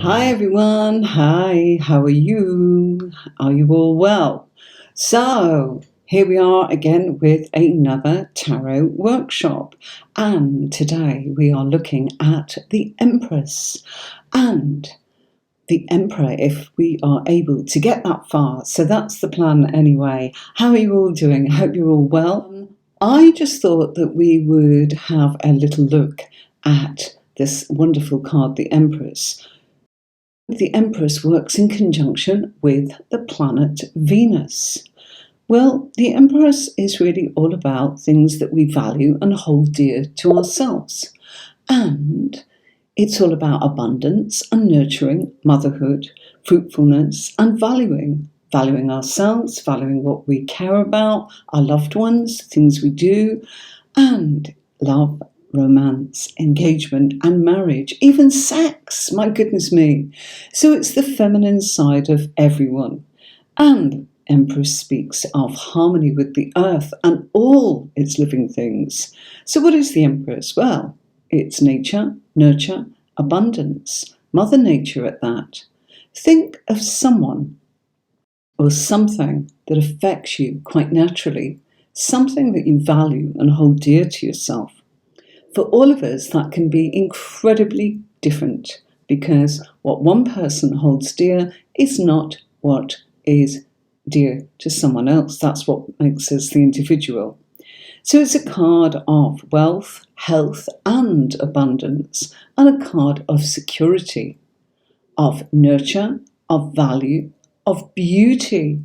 Hi everyone, hi, how are you? Are you all well? So, here we are again with another tarot workshop, and today we are looking at the Empress and the Emperor, if we are able to get that far. So that's the plan anyway. How are you all doing? I hope you're all well. I just thought that we would have a little look at this wonderful card, the Empress. The Empress works in conjunction with the planet Venus. Well, the Empress is really all about things that we value and hold dear to ourselves. And it's all about abundance and nurturing, motherhood, fruitfulness, and valuing ourselves, valuing what we care about, our loved ones, things we do, and love, romance, engagement, and marriage, even sex. My goodness me. So it's the feminine side of everyone. And Empress speaks of harmony with the earth and all its living things. So what is the Empress? Well, it's nature, nurture, abundance, Mother Nature at that. Think of someone or something that affects you quite naturally, something that you value and hold dear to yourself. For all of us, that can be incredibly different because what one person holds dear is not what is dear to someone else. That's what makes us the individual. So it's a card of wealth, health, and abundance, and a card of security, of nurture, of value, of beauty,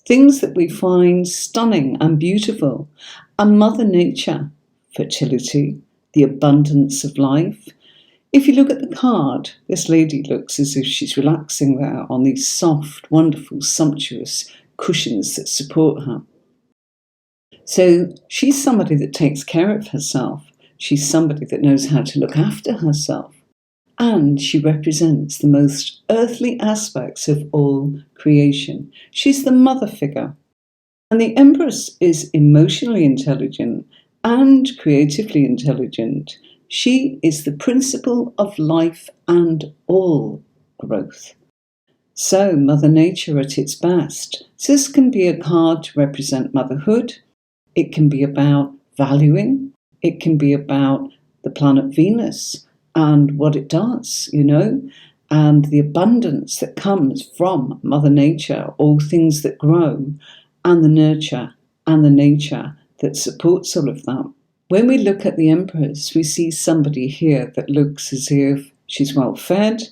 things that we find stunning and beautiful, and Mother Nature, fertility, the abundance of life. If you look at the card, this lady looks as if she's relaxing there on these soft, wonderful, sumptuous cushions that support her. So she's somebody that takes care of herself. She's somebody that knows how to look after herself. And she represents the most earthly aspects of all creation. She's the mother figure. And the Empress is emotionally intelligent and creatively intelligent. She is the principle of life and all growth. So, Mother Nature at its best. So this can be a card to represent motherhood. It can be about valuing. It can be about the planet Venus and what it does, and the abundance that comes from Mother Nature, all things that grow, and the nurture and the nature that supports all of that. When we look at the Empress, we see somebody here that looks as if she's well fed,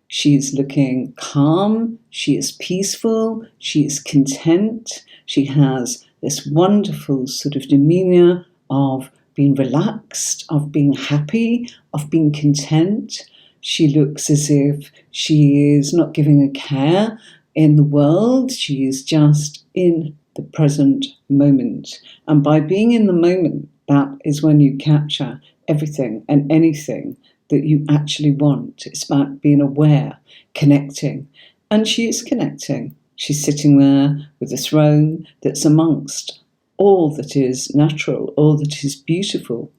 she's looking calm, she is peaceful, she is content, she has this wonderful sort of demeanour of being relaxed, of being happy, of being content. She looks as if she is not giving a care in the world. She is just in the present moment. And by being in the moment, that is when you capture everything and anything that you actually want. It's about being aware, connecting. And she is connecting. She's sitting there with a throne that's amongst all that is natural, all that is beautiful.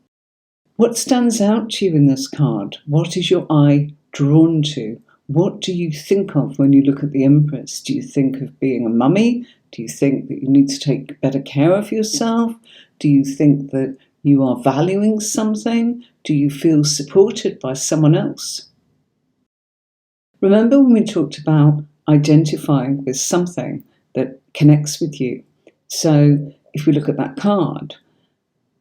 What stands out to you in this card? What is your eye drawn to? What do you think of when you look at the Empress? Do you think of being a mummy? Do you think that you need to take better care of yourself? Do you think that you are valuing something? Do you feel supported by someone else? Remember when we talked about identifying with something that connects with you? So if we look at that card,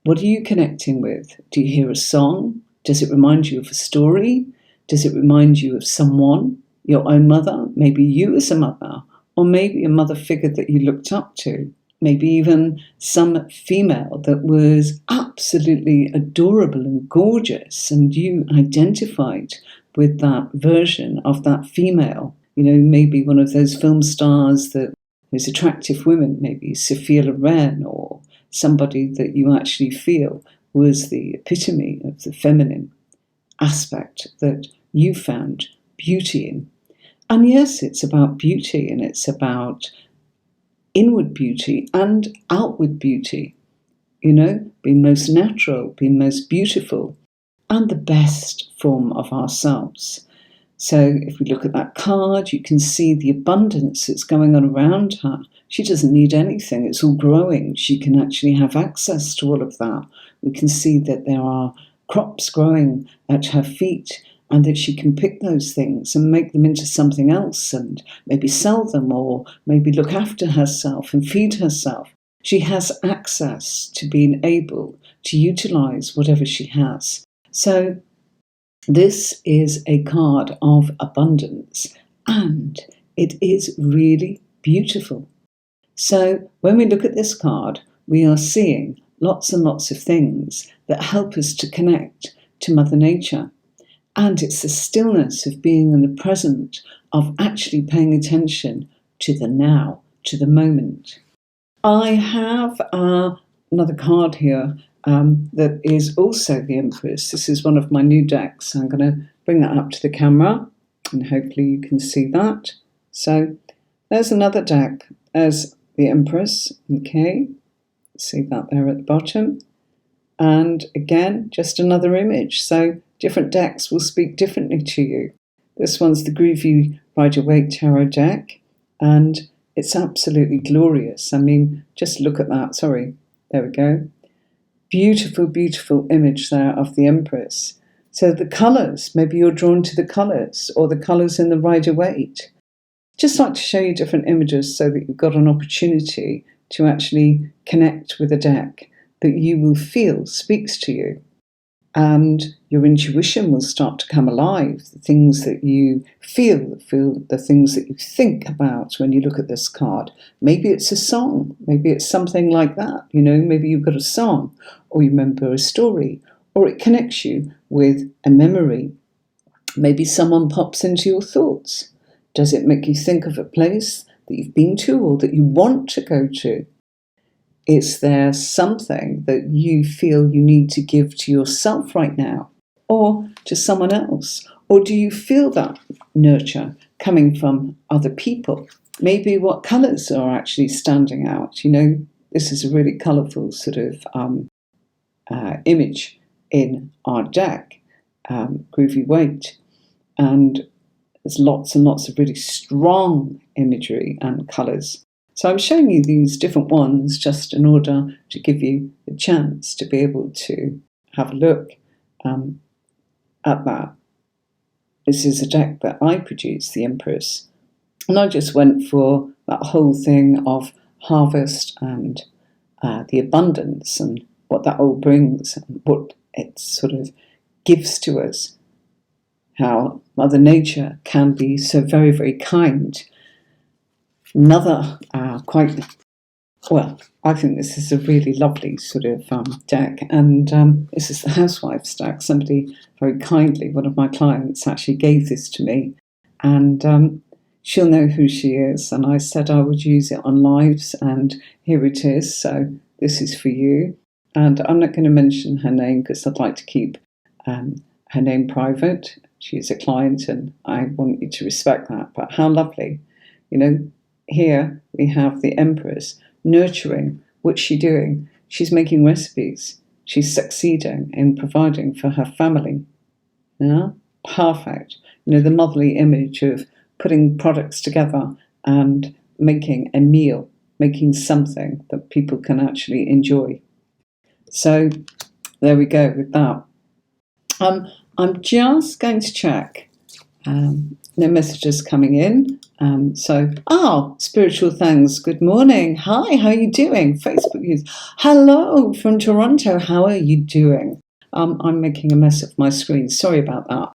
what are you connecting with? Do you hear a song? Does it remind you of a story? Does it remind you of someone? Your own mother? Maybe you as a mother? Or maybe a mother figure that you looked up to? Maybe even some female that was absolutely adorable and gorgeous, and you identified with that version of that female. Maybe one of those film stars that was attractive women, maybe Sophia Loren, or somebody that you actually feel was the epitome of the feminine aspect that you found beauty in. And yes, it's about beauty, and it's about inward beauty and outward beauty, being most natural, being most beautiful, and the best form of ourselves. So if we look at that card, you can see the abundance that's going on around her. She doesn't need anything. It's all growing. She can actually have access to all of that. We can see that there are crops growing at her feet and that she can pick those things and make them into something else and maybe sell them or maybe look after herself and feed herself. She has access to being able to utilize whatever she has. So this is a card of abundance and it is really beautiful. So when we look at this card, we are seeing lots and lots of things that help us to connect to Mother Nature. And it's the stillness of being in the present, of actually paying attention to the now, to the moment. I have another card here that is also the Empress. This is one of my new decks. I'm going to bring that up to the camera and hopefully you can see that. So there's another deck as the Empress. Okay, see that there at the bottom. And again, just another image. So different decks will speak differently to you. This one's the Groovy Rider-Waite Tarot deck, and it's absolutely glorious. I mean, just look at that. Sorry, there we go. Beautiful, beautiful image there of the Empress. So the colours, maybe you're drawn to the colours or the colours in the Rider-Waite. Just like to show you different images so that you've got an opportunity to actually connect with a deck that you will feel speaks to you. And your intuition will start to come alive. The things that you feel the things that you think about when you look at this card. Maybe it's a song. Maybe it's something like that. You know, maybe you've got a song or you remember a story or it connects you with a memory. Maybe someone pops into your thoughts. Does it make you think of a place that you've been to or that you want to go to? Is there something that you feel you need to give to yourself right now or to someone else? Or do you feel that nurture coming from other people? Maybe what colours are actually standing out? You know, this is a really colourful sort of image in our deck, Groovy Waite. And there's lots and lots of really strong imagery and colours. So I'm showing you these different ones just in order to give you the chance to be able to have a look at that. This is a deck that I produced, the Empress. And I just went for that whole thing of harvest and the abundance and what that all brings and what it sort of gives to us. How Mother Nature can be so very, very kind. Another I think this is a really lovely sort of deck, and this is the Housewife's deck. Somebody very kindly, one of my clients, actually gave this to me, and she'll know who she is, and I said I would use it on lives, and here it is. So this is for you, and I'm not going to mention her name because I'd like to keep her name private. She's a client, and I want you to respect that. But how lovely, you know. Here we have the Empress nurturing. What's she doing? She's making recipes. She's succeeding in providing for her family. Yeah, perfect. You know, the motherly image of putting products together and making a meal, making something that people can actually enjoy. So there we go with that. I'm just going to check. No messages coming in. Spiritual Things. Good morning. Hi, how are you doing? Facebook news. Hello from Toronto. How are you doing? I'm making a mess of my screen. Sorry about that.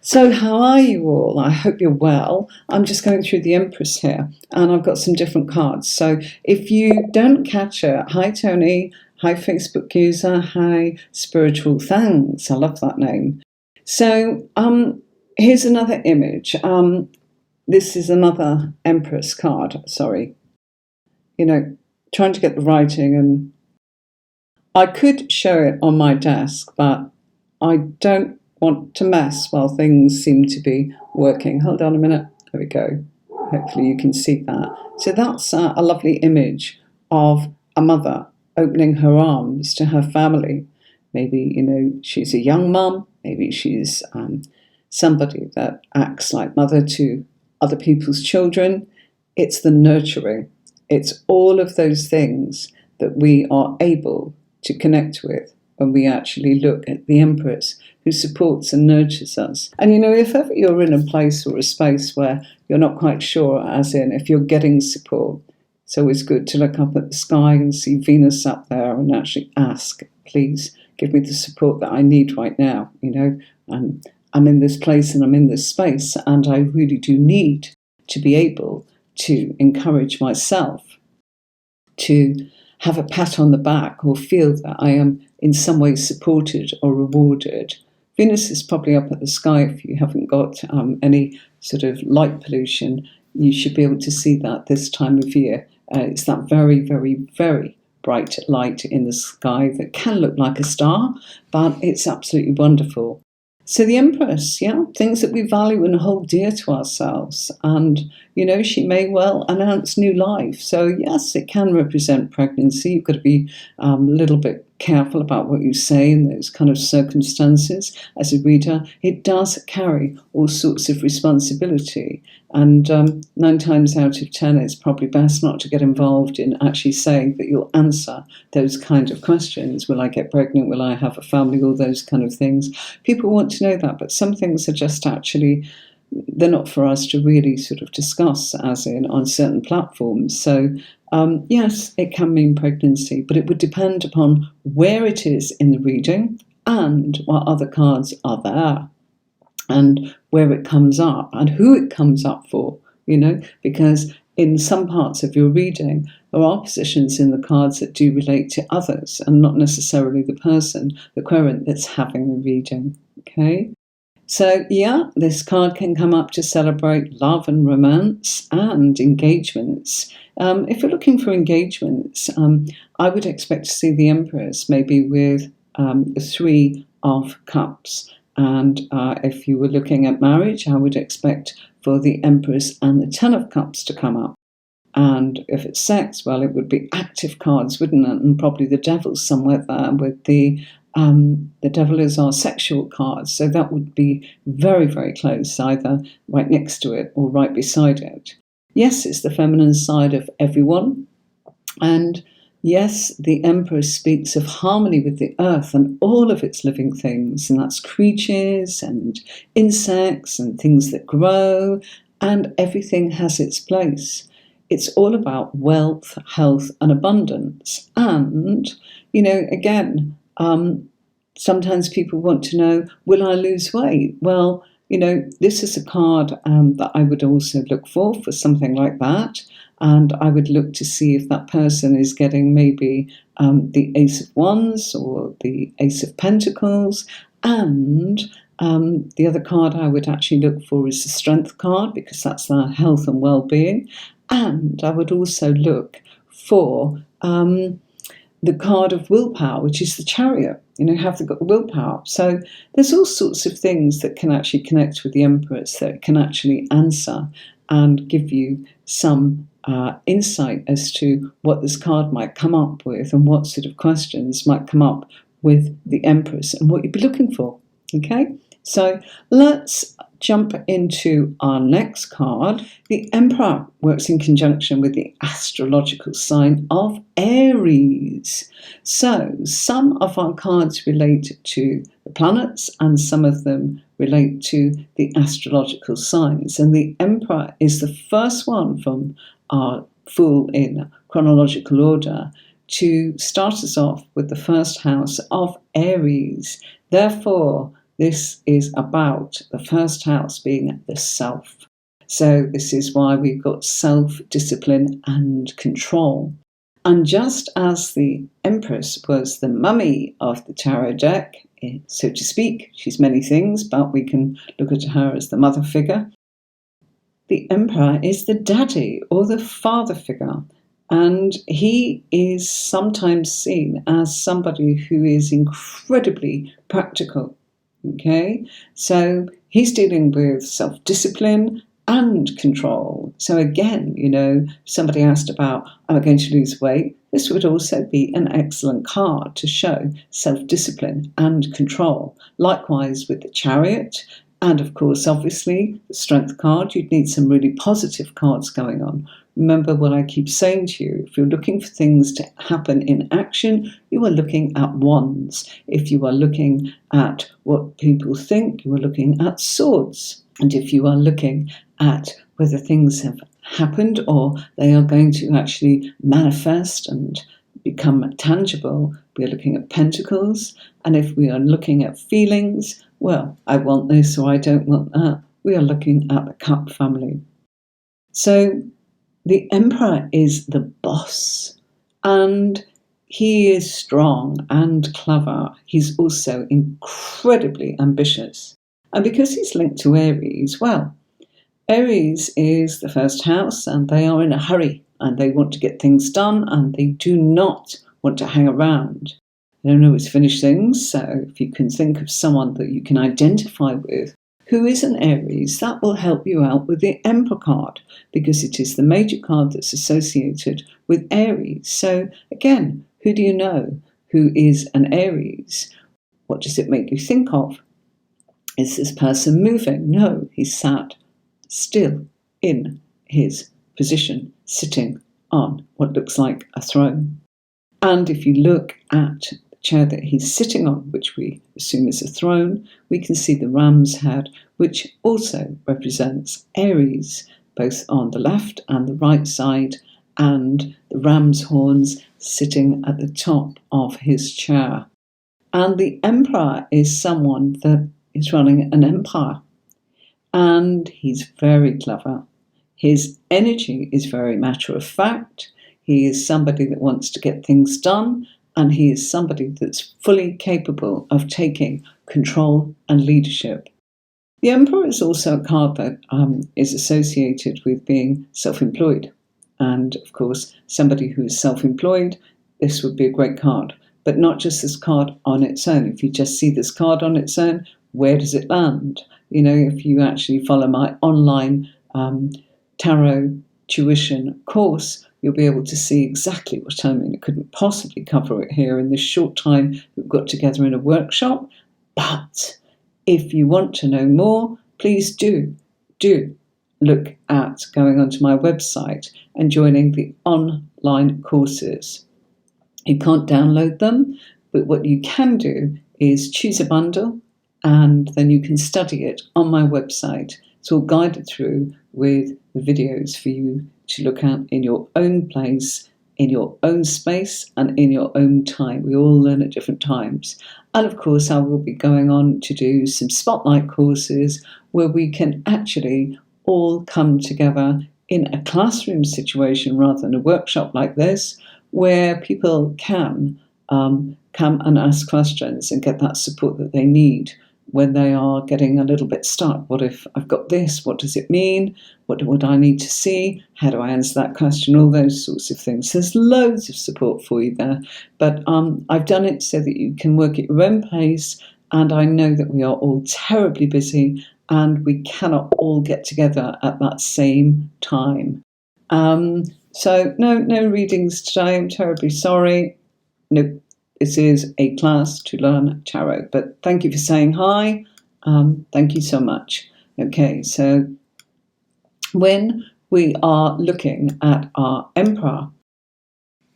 So how are you all? I hope you're well. I'm just going through the Empress here, and I've got some different cards. So if you don't catch it, hi Tony, hi Facebook user, hi Spiritual Things. I love that name. So here's another image. This is another Empress card, sorry. You know, trying to get the writing, and I could show it on my desk, but I don't want to mess while things seem to be working. Hold on a minute. There we go. Hopefully you can see that. So that's a lovely image of a mother opening her arms to her family. Maybe, you know, she's a young mum. Maybe she's somebody that acts like mother to other people's children. It's the nurturing. It's all of those things that we are able to connect with when we actually look at the Empress, who supports and nurtures us. And if ever you're in a place or a space where you're not quite sure, as in if you're getting support, it's always good to look up at the sky and see Venus up there and actually ask, please give me the support that I need right now. I'm in this place and I'm in this space, and I really do need to be able to encourage myself to have a pat on the back or feel that I am in some way supported or rewarded. Venus is probably up at the sky. If you haven't got any sort of light pollution, you should be able to see that this time of year. It's that very, very, very bright light in the sky that can look like a star, but it's absolutely wonderful. So the Empress, things that we value and hold dear to ourselves. And, she may well announce new life. So, yes, it can represent pregnancy. You've got to be a little bit careful about what you say in those kind of circumstances. As a reader, it does carry all sorts of responsibility. And 9 times out of 10, it's probably best not to get involved in actually saying that you'll answer those kind of questions. Will I get pregnant? Will I have a family? All those kind of things. People want to know that, but some things are just actually, they're not for us to really sort of discuss, as in on certain platforms. So, yes, it can mean pregnancy, but it would depend upon where it is in the reading and what other cards are there, and where it comes up and who it comes up for, because in some parts of your reading, there are positions in the cards that do relate to others and not necessarily the person, the querent that's having the reading, okay? So, this card can come up to celebrate love and romance and engagements. If you're looking for engagements, I would expect to see the Empress maybe with the 3 of Cups. And if you were looking at marriage, I would expect for the Empress and the 10 of Cups to come up. And if it's sex, well, it would be active cards, wouldn't it? And probably the Devil's somewhere there with the Devil is our sexual card. So that would be very, very close, either right next to it or right beside it. Yes, it's the feminine side of everyone. And yes, the Empress speaks of harmony with the earth and all of its living things, and that's creatures and insects and things that grow, and everything has its place. It's all about wealth, health, and abundance. And, again, sometimes people want to know, will I lose weight? Well, this is a card that I would also look for something like that. And I would look to see if that person is getting maybe the Ace of Wands or the Ace of Pentacles. And the other card I would actually look for is the Strength card, because that's their health and well-being. And I would also look for the card of willpower, which is the Chariot. Have they got the willpower? So there's all sorts of things that can actually connect with the Empress, that can actually answer and give you some insight as to what this card might come up with and what sort of questions might come up with the Empress and what you'd be looking for. Okay, so let's jump into our next card. The Emperor works in conjunction with the astrological sign of Aries. So some of our cards relate to the planets and some of them relate to the astrological signs. And the Emperor is the first one from our full in chronological order to start us off with the first house of Aries. Therefore, this is about the first house being the self. So this is why we've got self-discipline and control. And just as the Empress was the mummy of the tarot deck, so to speak, she's many things, but we can look at her as the mother figure, the Emperor is the daddy or the father figure. And he is sometimes seen as somebody who is incredibly practical. Okay, so he's dealing with self-discipline and control. So again, somebody asked about, am I going to lose weight? This would also be an excellent card to show self-discipline and control. Likewise with the Chariot And of course, obviously, the Strength card, you'd need some really positive cards going on. Remember what I keep saying to you. If you're looking for things to happen in action, you are looking at wands. If you are looking at what people think, you are looking at swords. And if you are looking at whether things have happened or they are going to actually manifest and become tangible, we are looking at pentacles. And if we are looking at feelings, well, I want this or I don't want that, we are looking at the cup family. So the Emperor is the boss, and he is strong and clever. He's also incredibly ambitious. And because he's linked to Aries, well, Aries is the first house, and they are in a hurry, and they want to get things done, and they do not want to hang around. They don't always finish things, so if you can think of someone that you can identify with who is an Aries, that will help you out with the Emperor card, because it is the major card that's associated with Aries. So again, who do you know who is an Aries? What does it make you think of? Is this person moving? No, he's sat still in his position, sitting on what looks like a throne. And if you look at the chair that he's sitting on, which we assume is a throne, we can see the ram's head, which also represents Aries, both on the left and the right side, and the ram's horns sitting at the top of his chair. And the Emperor is someone that is running an empire, and he's very clever. His energy is very matter of fact. He is somebody that wants to get things done, and he is somebody that's fully capable of taking control and leadership. The Emperor is also a card that is associated with being self-employed. And of course, somebody who is self-employed, this would be a great card. But not just this card on its own. If you just see this card on its own, where does it land? You know, if you actually follow my online tarot tuition course, you'll be able to see exactly what I mean. I couldn't possibly cover it here in this short time we've got together in a workshop. But if you want to know more, please do look at going onto my website and joining the online courses. You can't download them, but what you can do is choose a bundle, and then you can study it on my website. It's all guided through with the videos for you to look at in your own place, in your own space, and in your own time. We all learn at different times. And of course, I will be going on to do some spotlight courses where we can actually all come together in a classroom situation rather than a workshop like this, where people can come and ask questions and get that support that they need when they are getting a little bit stuck. What if I've got this? What does it mean? What would I need to see? How do I answer that question? All those sorts of things. There's loads of support for you there. But I've done it so that you can work at your own pace. And I know that we are all terribly busy and we cannot all get together at that same time. So no readings today. I'm terribly sorry. No. This is a class to learn tarot, but thank you for saying hi. Thank you so much. Okay, so when we are looking at our Emperor,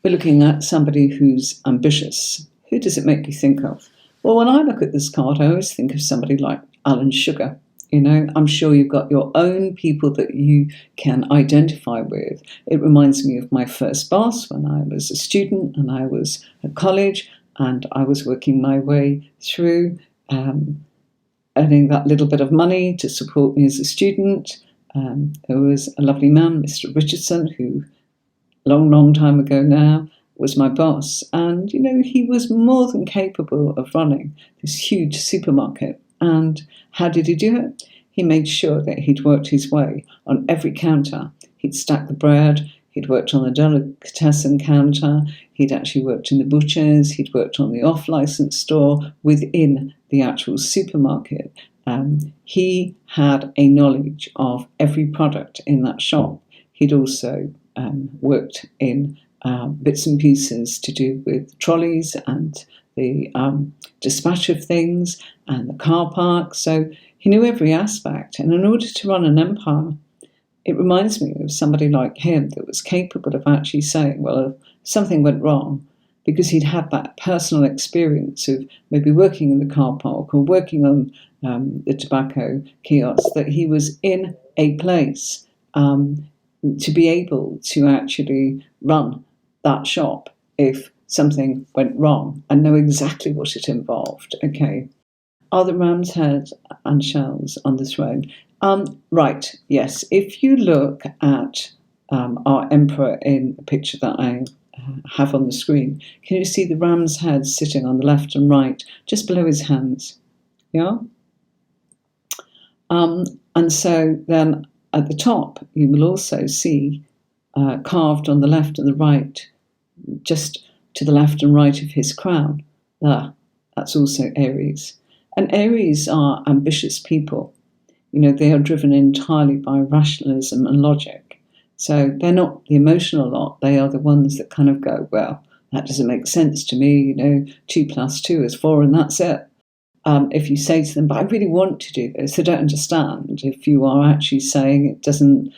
we're looking at somebody who's ambitious. Who does it make you think of? Well, when I look at this card, I always think of somebody like Alan Sugar. You know, I'm sure you've got your own people that you can identify with. It reminds me of my first boss when I was a student and I was at college and I was working my way through earning that little bit of money to support me as a student. There was a lovely man, Mr. Richardson, who long time ago now was my boss. And, you know, he was more than capable of running this huge supermarket. And how did he do it? He made sure that he'd worked his way on every counter. He'd stacked the bread, he'd worked on the delicatessen counter, he'd actually worked in the butcher's, he'd worked on the off-license store within the actual supermarket. He had a knowledge of every product in that shop. He'd also worked in bits and pieces to do with trolleys and the dispatch of things and the car park. So He knew every aspect, and in order to run an empire, it reminds me of somebody like him that was capable of actually saying, well, if something went wrong, because he'd had that personal experience of maybe working in the car park or working on the tobacco kiosk, that he was in a place to be able to actually run that shop if something went wrong and know exactly what it involved. Okay. Are the ram's head and shells on the throne? Right, yes. If you look at our emperor in the picture that I have on the screen, can you see the ram's head sitting on the left and right, just below his hands? Yeah? And so then at the top, you will also see carved on the left and the right, just to the left and right of his crown. That's also Aries. And Aries are ambitious people. They are driven entirely by rationalism and logic. So they're not the emotional lot. They are the ones that kind of go, well, that doesn't make sense to me. 2 + 2 is 4, and that's it. If you say to them, but I really want to do this, they don't understand. If you are actually saying it doesn't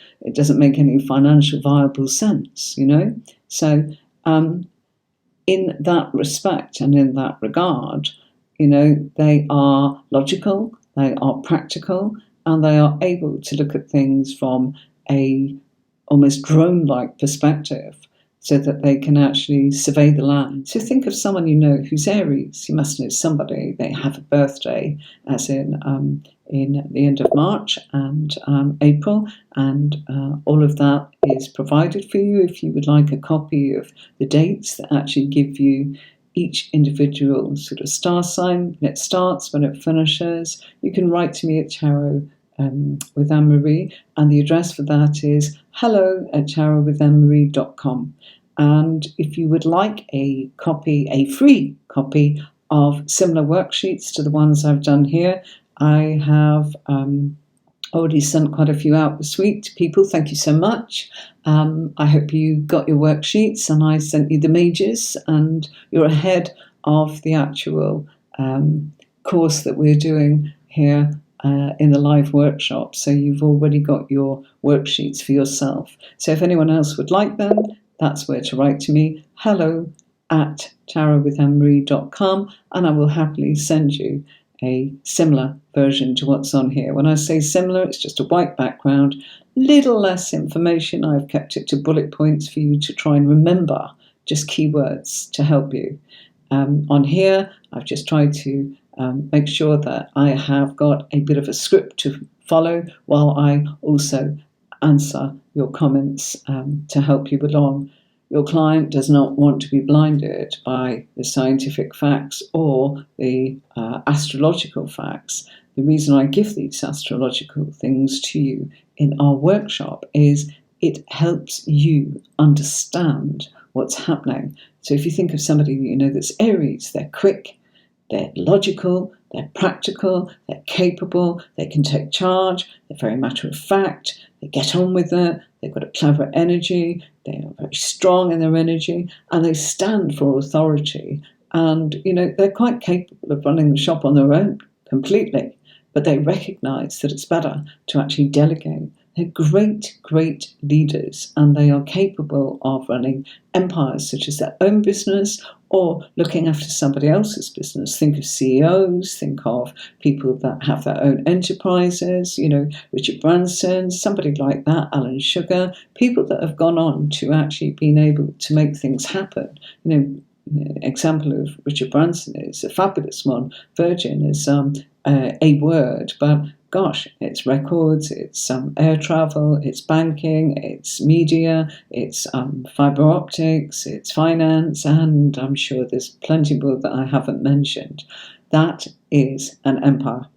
make any financial viable sense, So in that respect and in that regard, they are logical, they are practical, and they are able to look at things from a almost drone-like perspective so that they can actually survey the land. So think of someone who's Aries. You must know somebody. They have a birthday, as in the end of March and April, and all of that is provided for you if you would like a copy of the dates that actually give you each individual sort of star sign, when it starts, when it finishes. You can write to me at Tarot with Anne-Marie, and the address for that is hello@tarotwithanne-marie.com. And if you would like a free copy of similar worksheets to the ones I've done here, I have already sent quite a few out this week to people. Thank you so much. I hope you got your worksheets, and I sent you the majors, and you're ahead of the actual course that we're doing here in the live workshop. So you've already got your worksheets for yourself. So if anyone else would like them, that's where to write to me, hello@tarotwithanne-marie.com, and I will happily send you a similar version to what's on here. When I say similar, it's just a white background, little less information. I've kept it to bullet points for you to try and remember, just keywords to help you. On here, I've just tried to make sure that I have got a bit of a script to follow while I also answer your comments to help you along. Your client does not want to be blinded by the scientific facts or the astrological facts. The reason I give these astrological things to you in our workshop is it helps you understand what's happening. So if you think of somebody that's Aries, they're quick, they're logical, they're practical, they're capable, they can take charge, they're very matter of fact, they get on with it, they've got a clever energy, they are very strong in their energy, and they stand for authority. And, they're quite capable of running the shop on their own completely, but they recognise that it's better to actually delegate. They're great, great leaders, and they are capable of running empires such as their own business or looking after somebody else's business. Think of CEOs, think of people that have their own enterprises, Richard Branson, somebody like that, Alan Sugar, people that have gone on to actually being able to make things happen. Example of Richard Branson is a fabulous one. Virgin is a word, but gosh, it's records, it's air travel, it's banking, it's media, it's fiber optics, it's finance, and I'm sure there's plenty more that I haven't mentioned. That is an empire.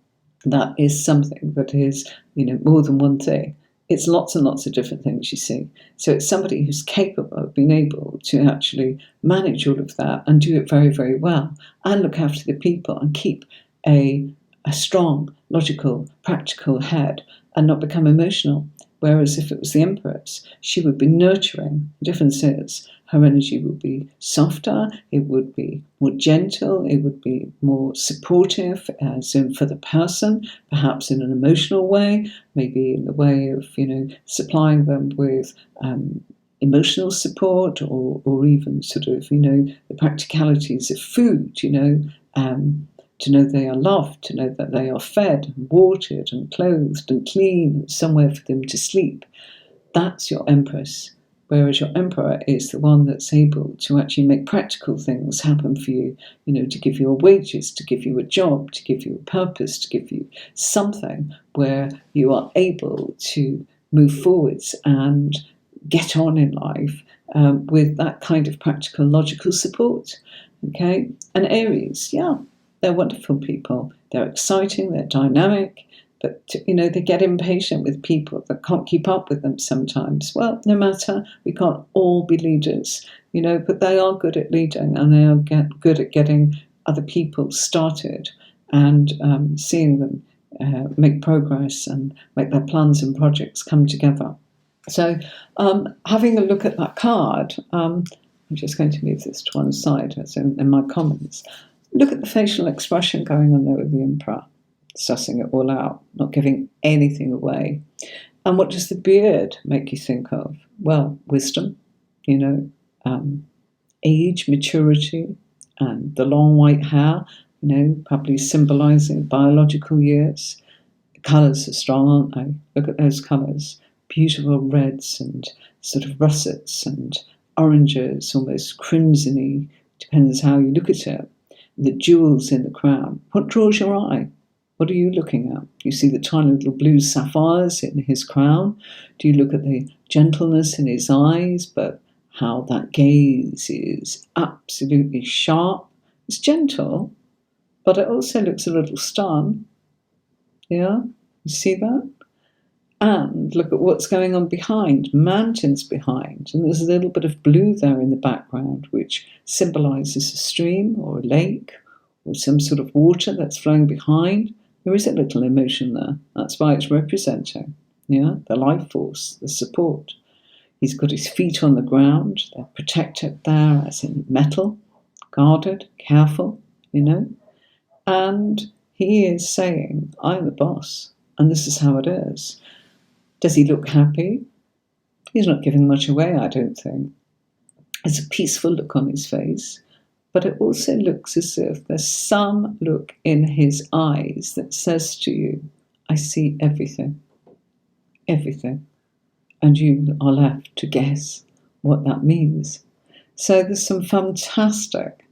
That is something that is, more than one thing. It's lots and lots of different things, you see. So it's somebody who's capable of being able to actually manage all of that and do it very, very well, and look after the people and keep a strong, logical, practical head and not become emotional. Whereas if it was the Empress, she would be nurturing. The difference is her energy would be softer, it would be more gentle, it would be more supportive, as in for the person, perhaps in an emotional way, maybe in the way of, supplying them with emotional support, or even sort of, the practicalities of food, to know they are loved, to know that they are fed and watered and clothed and clean, and somewhere for them to sleep. That's your Empress. Whereas your Emperor is the one that's able to actually make practical things happen for you, to give you a wages, to give you a job, to give you a purpose, to give you something where you are able to move forwards and get on in life with that kind of practical, logical support. Okay? And Aries, yeah, they're wonderful people. They're exciting, they're dynamic, but, they get impatient with people that can't keep up with them sometimes. Well, no matter, we can't all be leaders, but they are good at leading, and they are good at getting other people started and seeing them make progress and make their plans and projects come together. So having a look at that card, I'm just going to move this to one side, as in my comments. Look at the facial expression going on there with the Emperor, sussing it all out, not giving anything away. And what does the beard make you think of? Well, wisdom, age, maturity, and the long white hair, probably symbolising biological years. The colours are strong, aren't they? Look at those colours. Beautiful reds and sort of russets and oranges, almost crimsony, depends how you look at it. The jewels in the crown. What draws your eye? What are you looking at? Do you see the tiny little blue sapphires in his crown? Do you look at the gentleness in his eyes, but how that gaze is absolutely sharp? It's gentle, but it also looks a little stern. Yeah? You see that? And look at what's going on behind, mountains behind. And there's a little bit of blue there in the background, which symbolises a stream or a lake or some sort of water that's flowing behind. There is a little emotion there. That's why it's representing, the life force, the support. He's got his feet on the ground. They're protected there, as in metal, guarded, careful, And he is saying, I'm the boss, and this is how it is. Does he look happy? He's not giving much away, I don't think. It's a peaceful look on his face, but it also looks as if there's some look in his eyes that says to you, I see everything, everything. And you are left to guess what that means. So there's some fantastic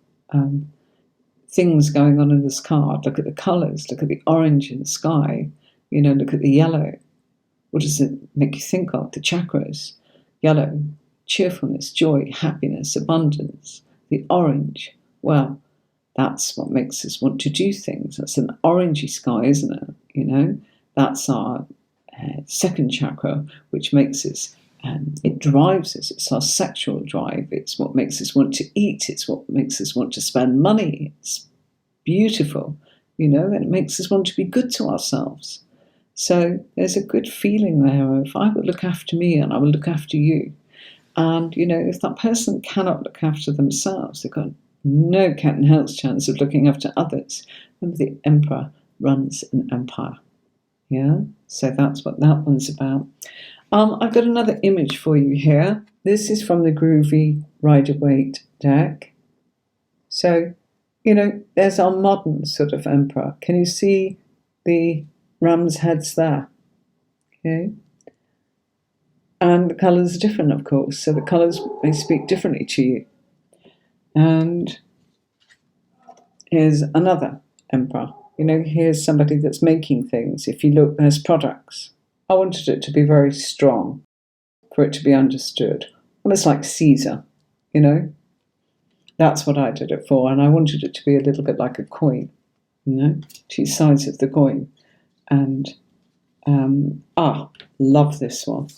things going on in this card. Look at the colours, look at the orange in the sky, look at the yellow. What does it make you think of? The chakras. Yellow, cheerfulness, joy, happiness, abundance. The orange, well, that's what makes us want to do things. That's an orangey sky, isn't it? That's our second chakra, which makes us, it drives us. It's our sexual drive. It's what makes us want to eat. It's what makes us want to spend money. It's beautiful, and it makes us want to be good to ourselves. So there's a good feeling there of, I will look after me and I will look after you. And, if that person cannot look after themselves, they've got no cat and hell's chance of looking after others. Remember, the Emperor runs an empire. Yeah? So that's what that one's about. I've got another image for you here. This is from the Groovy Rider-Waite deck. So, there's our modern sort of Emperor. Can you see the ram's heads there? Okay. And the colours are different, of course. So the colours may speak differently to you. And here's another Emperor. Here's somebody that's making things. If you look, there's products. I wanted it to be very strong for it to be understood. Almost like Caesar, That's what I did it for. And I wanted it to be a little bit like a coin, two sides of the coin. And, love this one.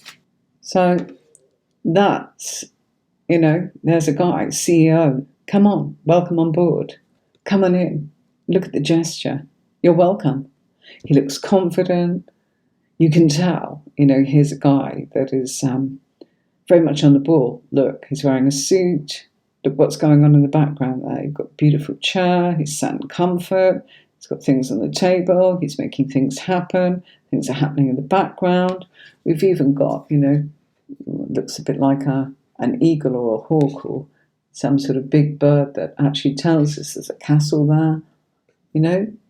So that's, there's a guy, CEO. Come on, welcome on board. Come on in. Look at the gesture. You're welcome. He looks confident. You can tell, here's a guy that is very much on the ball. Look, he's wearing a suit. Look what's going on in the background there. You've got a beautiful chair. He's sat in comfort. He's got things on the table. He's making things happen. Things are happening in the background. We've even got, looks a bit like an eagle or a hawk or some sort of big bird that actually tells us there's a castle there.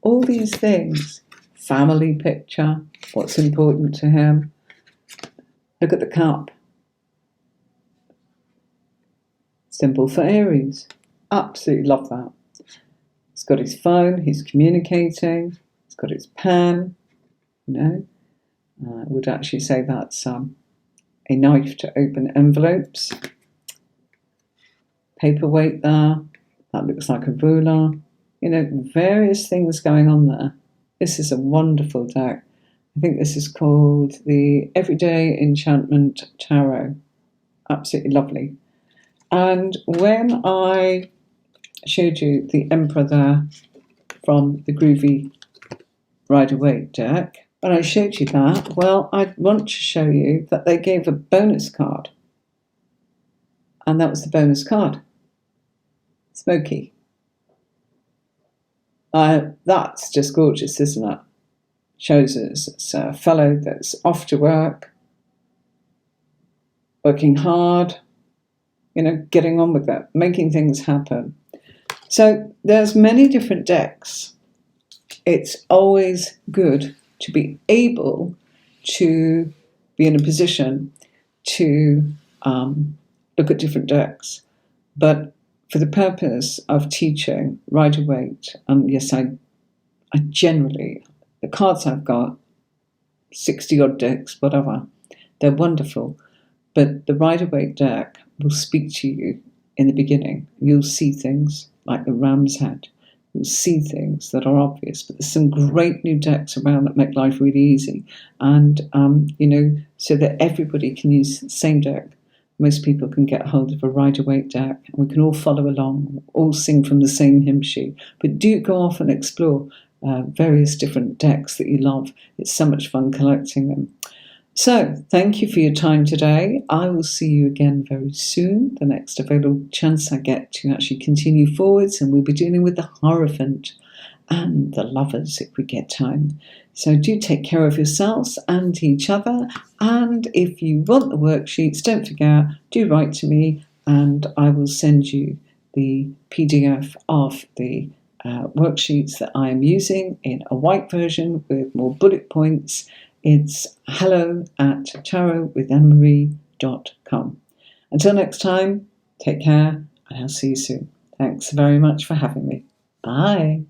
All these things. Family picture, what's important to him. Look at the cup. Symbol for Aries. Absolutely love that. He's got his phone, he's communicating, he's got his pen, I would actually say that's a knife to open envelopes. Paperweight there, that looks like a ruler. Various things going on there. This is a wonderful deck. I think this is called the Everyday Enchantment Tarot. Absolutely lovely. And when I showed you the Emperor there from the Groovy Rider-Waite deck, when I showed you that, well, I want to show you that they gave a bonus card. And that was the bonus card. Smoky. That's just gorgeous, isn't it? Shows us it's a fellow that's off to work, working hard, getting on with it, making things happen. So there's many different decks. It's always good to be able to be in a position to look at different decks. But for the purpose of teaching Rider-Waite, yes, I generally, the cards I've got, 60-odd decks, whatever, they're wonderful. But the Rider-Waite deck will speak to you in the beginning. You'll see things like the Ram's Head. You'll see things that are obvious. But there's some great new decks around that make life really easy. And, so that everybody can use the same deck. Most people can get hold of a Rider-Waite deck, and we can all follow along, all sing from the same hymn sheet. But do go off and explore various different decks that you love. It's so much fun collecting them. So, thank you for your time today. I will see you again very soon, the next available chance I get to actually continue forwards, and we'll be dealing with the Hierophant and the Lovers if we get time. So do take care of yourselves and each other, and if you want the worksheets, don't forget, do write to me and I will send you the PDF of the worksheets that I am using in a white version with more bullet points. It's hello@tarotwithemmary.com. Until next time, take care and I'll see you soon. Thanks very much for having me. Bye.